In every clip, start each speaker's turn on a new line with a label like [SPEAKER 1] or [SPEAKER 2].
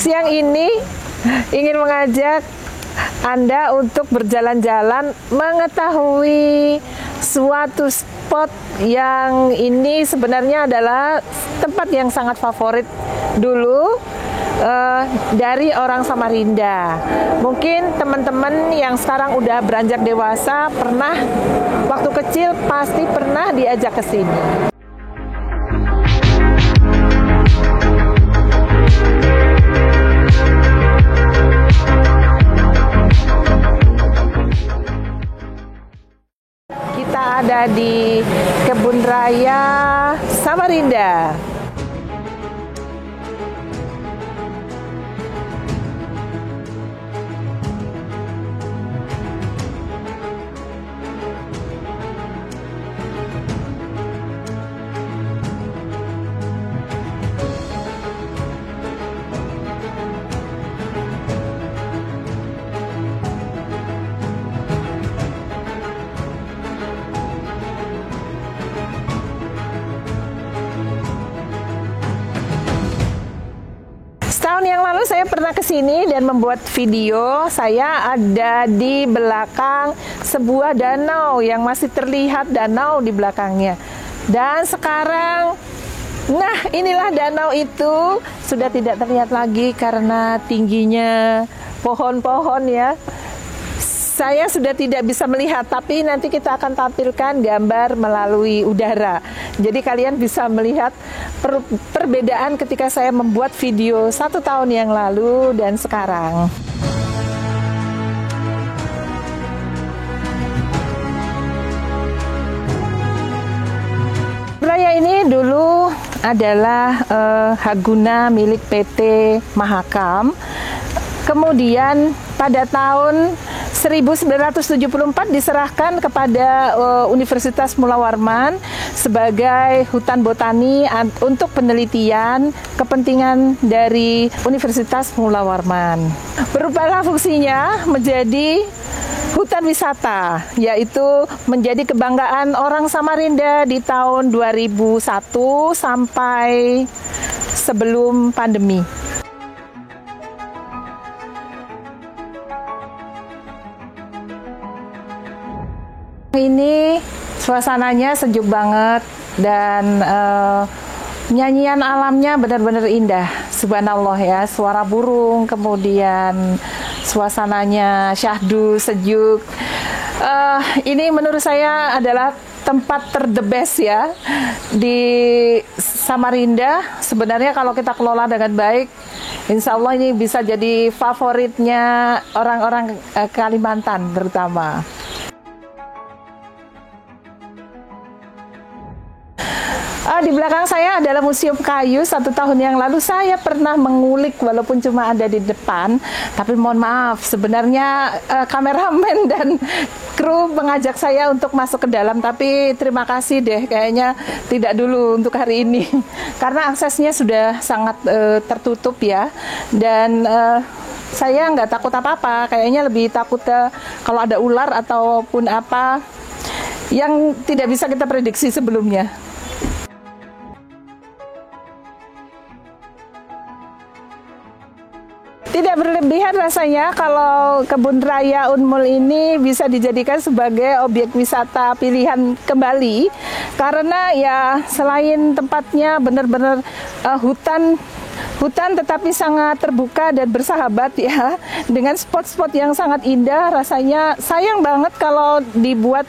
[SPEAKER 1] Siang ini ingin mengajak Anda untuk berjalan-jalan mengetahui suatu spot yang ini sebenarnya adalah tempat yang sangat favorit dulu dari orang Samarinda. Mungkin teman-teman yang sekarang udah beranjak dewasa pernah, waktu kecil pasti pernah diajak ke sini. Kita ada di Kebun Raya Samarinda. Tahun yang lalu saya pernah ke sini dan membuat video. Saya ada di belakang sebuah danau yang masih terlihat danau di belakangnya. Dan sekarang, nah inilah danau itu sudah tidak terlihat lagi karena tingginya pohon-pohon ya. Saya sudah tidak bisa melihat, tapi nanti kita akan tampilkan gambar melalui udara. Jadi kalian bisa melihat perbedaan ketika saya membuat video 1 tahun yang lalu dan sekarang. Raya ini dulu adalah hak guna milik PT Mahakam. Kemudian pada tahun 1974 diserahkan kepada Universitas Mula Warman sebagai hutan botani untuk penelitian kepentingan dari Universitas Mula Warman. Berubahlah fungsinya menjadi hutan wisata, yaitu menjadi kebanggaan orang Samarinda di tahun 2001 sampai sebelum pandemi. Ini suasananya sejuk banget dan nyanyian alamnya benar-benar indah. Subhanallah ya, suara burung, kemudian suasananya syahdu, sejuk. Ini menurut saya adalah tempat the best ya di Samarinda. Sebenarnya kalau kita kelola dengan baik, insya Allah ini bisa jadi favoritnya orang-orang Kalimantan terutama. Di belakang saya adalah museum kayu. 1 tahun yang lalu saya pernah mengulik walaupun cuma ada di depan, tapi mohon maaf sebenarnya kameramen dan kru mengajak saya untuk masuk ke dalam, tapi terima kasih deh, kayaknya tidak dulu untuk hari ini karena aksesnya sudah sangat tertutup ya, dan saya nggak takut apa-apa, kayaknya lebih takut kalau ada ular ataupun apa yang tidak bisa kita prediksi sebelumnya. Tidak berlebihan rasanya kalau Kebun Raya Unmul ini bisa dijadikan sebagai objek wisata pilihan kembali, karena ya selain tempatnya benar-benar hutan tetapi sangat terbuka dan bersahabat ya, dengan spot-spot yang sangat indah. Rasanya sayang banget kalau dibuat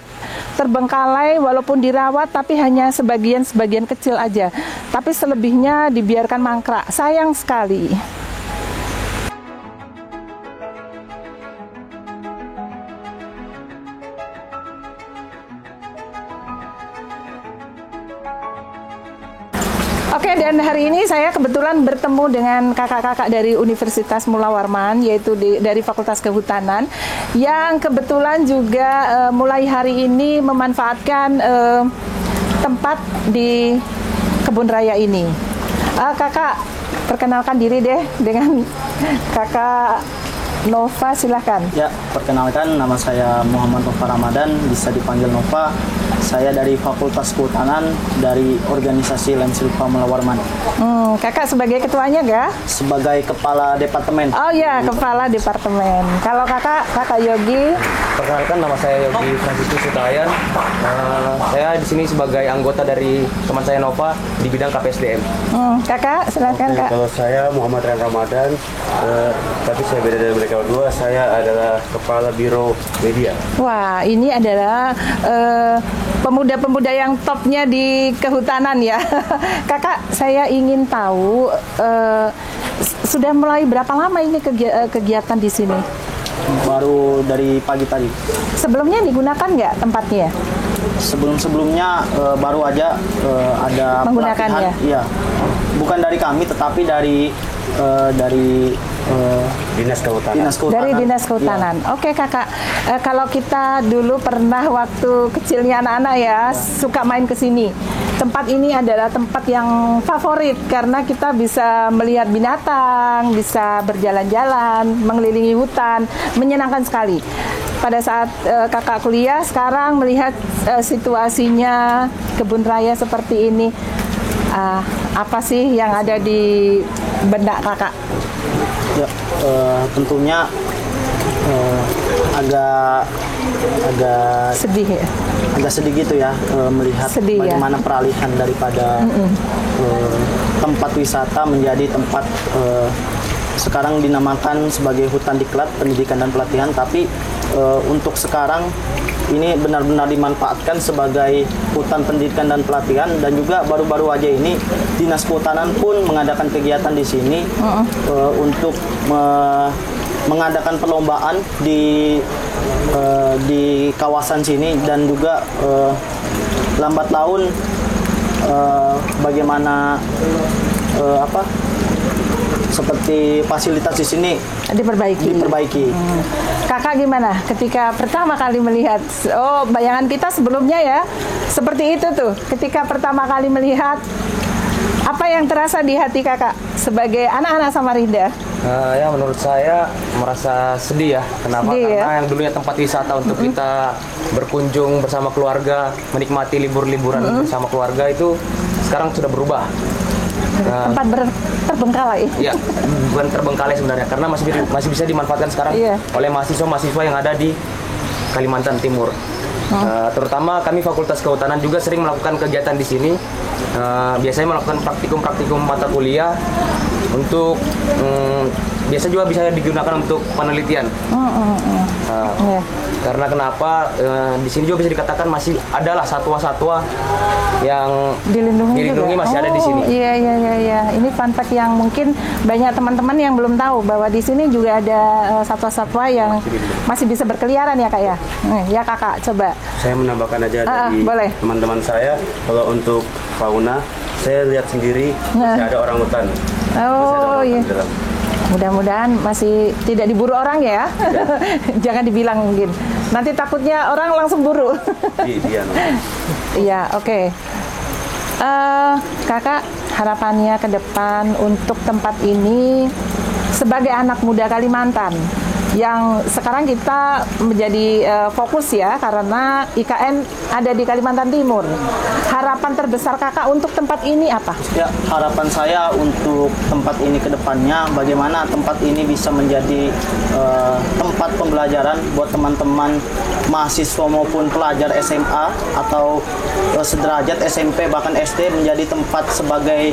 [SPEAKER 1] terbengkalai, walaupun dirawat tapi hanya sebagian kecil aja, tapi selebihnya dibiarkan mangkrak. Sayang sekali. Oke, dan hari ini saya kebetulan bertemu dengan kakak-kakak dari Universitas Mula Warman, yaitu dari Fakultas Kehutanan, yang kebetulan juga mulai hari ini memanfaatkan tempat di Kebun Raya ini. Kakak, perkenalkan diri deh dengan kakak Nova, silahkan.
[SPEAKER 2] Ya, perkenalkan nama saya Muhammad Nova Ramadan, bisa dipanggil Nova. Saya dari Fakultas Kehutanan dari organisasi Lemsilpa Melawarman.
[SPEAKER 1] Kakak sebagai ketuanya nggak?
[SPEAKER 2] Sebagai kepala departemen.
[SPEAKER 1] Oh ya, kepala departemen. Kalau kakak Yogi?
[SPEAKER 3] Perkenalkan, nama saya Yogi Franciscus Sutayan. Saya di sini sebagai anggota dari teman saya Nova di bidang KPSDM.
[SPEAKER 1] Kakak, silakan. Kak.
[SPEAKER 4] Kalau saya Muhammad Ren Ramadan, tapi saya beda dari mereka berdua. Saya adalah kepala biro media.
[SPEAKER 1] Wah, ini adalah pemuda-pemuda yang topnya di kehutanan ya. Kakak, saya ingin tahu sudah mulai berapa lama ini kegiatan di sini?
[SPEAKER 2] Baru dari pagi tadi.
[SPEAKER 1] Sebelumnya digunakan nggak tempatnya?
[SPEAKER 2] Sebelum-sebelumnya baru aja ada
[SPEAKER 1] menggunakannya.
[SPEAKER 2] Iya, bukan dari kami, tetapi dari
[SPEAKER 4] Dinas Kehutanan.
[SPEAKER 1] Dari Dinas Kehutanan. Ya. Oke kakak, kalau kita dulu pernah waktu kecilnya anak-anak ya suka main ke sini. Tempat ini adalah tempat yang favorit karena kita bisa melihat binatang, bisa berjalan-jalan, mengelilingi hutan, menyenangkan sekali. Pada saat kakak kuliah sekarang melihat situasinya kebun raya seperti ini, apa sih yang ada di benak kakak?
[SPEAKER 2] Ya, tentunya agak
[SPEAKER 1] sedih ya.
[SPEAKER 2] Agak sedih gitu ya melihat bagaimana peralihan daripada tempat wisata menjadi tempat sekarang dinamakan sebagai hutan diklat pendidikan dan pelatihan, tapi untuk sekarang ini benar-benar dimanfaatkan sebagai hutan pendidikan dan pelatihan, dan juga baru-baru aja ini Dinas Kehutanan pun mengadakan kegiatan di sini untuk mengadakan perlombaan di kawasan sini, dan juga lambat laun bagaimana seperti fasilitas di sini diperbaiki.
[SPEAKER 1] Kakak gimana ketika pertama kali melihat? Oh, bayangan kita sebelumnya ya seperti itu tuh. Ketika pertama kali melihat, apa yang terasa di hati kakak sebagai anak-anak Samarinda?
[SPEAKER 3] Ya, menurut saya merasa sedih ya. Kenapa? Karena yang dulunya tempat wisata untuk kita berkunjung bersama keluarga, menikmati libur-liburan bersama keluarga, itu sekarang sudah berubah.
[SPEAKER 1] Tempat terbengkalai.
[SPEAKER 3] Iya, bukan terbengkalai sebenarnya, karena masih bisa dimanfaatkan sekarang oleh mahasiswa-mahasiswa yang ada di Kalimantan Timur. Terutama kami Fakultas Kehutanan juga sering melakukan kegiatan di sini. Biasanya melakukan praktikum mata kuliah untuk biasa juga bisa digunakan untuk penelitian. Karena kenapa di sini juga bisa dikatakan masih adalah satwa-satwa yang dilindungi masih ada di sini.
[SPEAKER 1] Iya. Ini fun fact yang mungkin banyak teman-teman yang belum tahu bahwa di sini juga ada satwa-satwa yang masih bisa berkeliaran ya kak ya. Ya kakak coba.
[SPEAKER 4] Saya menambahkan aja dari teman-teman saya, kalau untuk fauna saya lihat sendiri masih ada orangutan.
[SPEAKER 1] Oh iya. Mudah-mudahan masih tidak diburu orang ya. Jangan dibilang mungkin. Nanti takutnya orang langsung buru. Iya, oke. Kakak, harapannya ke depan untuk tempat ini sebagai anak muda Kalimantan yang sekarang kita menjadi fokus ya karena IKN ada di Kalimantan Timur. Harapan terbesar kakak untuk tempat ini apa?
[SPEAKER 2] Ya, harapan saya untuk tempat ini ke depannya bagaimana tempat ini bisa menjadi tempat pembelajaran buat teman-teman mahasiswa maupun pelajar SMA atau sederajat SMP bahkan SD, menjadi tempat sebagai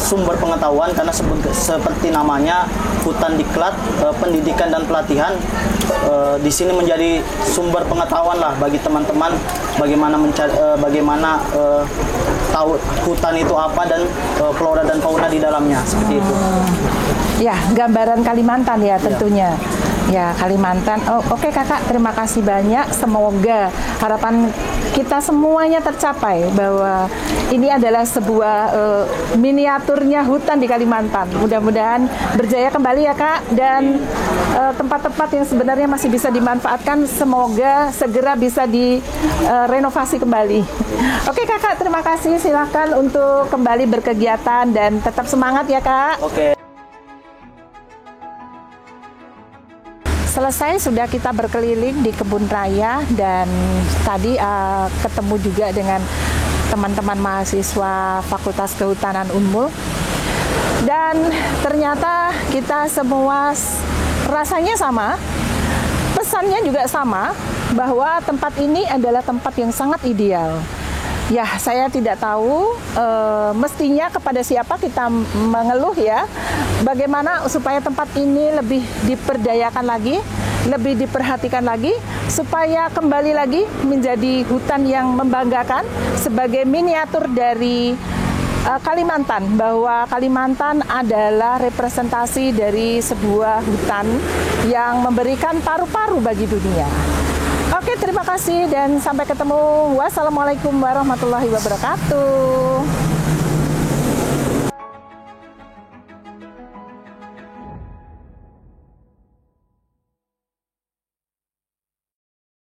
[SPEAKER 2] sumber pengetahuan, karena seperti namanya hutan diklat pendidikan dan pelatihan, di sini menjadi sumber pengetahuan lah bagi teman-teman bagaimana tahu hutan itu apa dan flora dan fauna di dalamnya seperti itu.
[SPEAKER 1] Ya, gambaran Kalimantan ya tentunya. Ya, Kalimantan. Oke kakak, terima kasih banyak. Semoga harapan kita semuanya tercapai bahwa ini adalah sebuah miniaturnya hutan di Kalimantan. Mudah-mudahan berjaya kembali ya kak, dan tempat-tempat yang sebenarnya masih bisa dimanfaatkan semoga segera bisa direnovasi kembali. Oke kakak, terima kasih. Silakan untuk kembali berkegiatan dan tetap semangat ya kak.
[SPEAKER 2] Oke.
[SPEAKER 1] Selesai sudah kita berkeliling di kebun raya dan tadi ketemu juga dengan teman-teman mahasiswa Fakultas Kehutanan Unmul. Dan ternyata kita semua rasanya sama, pesannya juga sama, bahwa tempat ini adalah tempat yang sangat ideal. Ya, saya tidak tahu mestinya kepada siapa kita mengeluh ya, bagaimana supaya tempat ini lebih diperdayakan lagi, lebih diperhatikan lagi, supaya kembali lagi menjadi hutan yang membanggakan sebagai miniatur dari Kalimantan, bahwa Kalimantan adalah representasi dari sebuah hutan yang memberikan paru-paru bagi dunia. Oke, terima kasih dan sampai ketemu. Wassalamualaikum warahmatullahi wabarakatuh.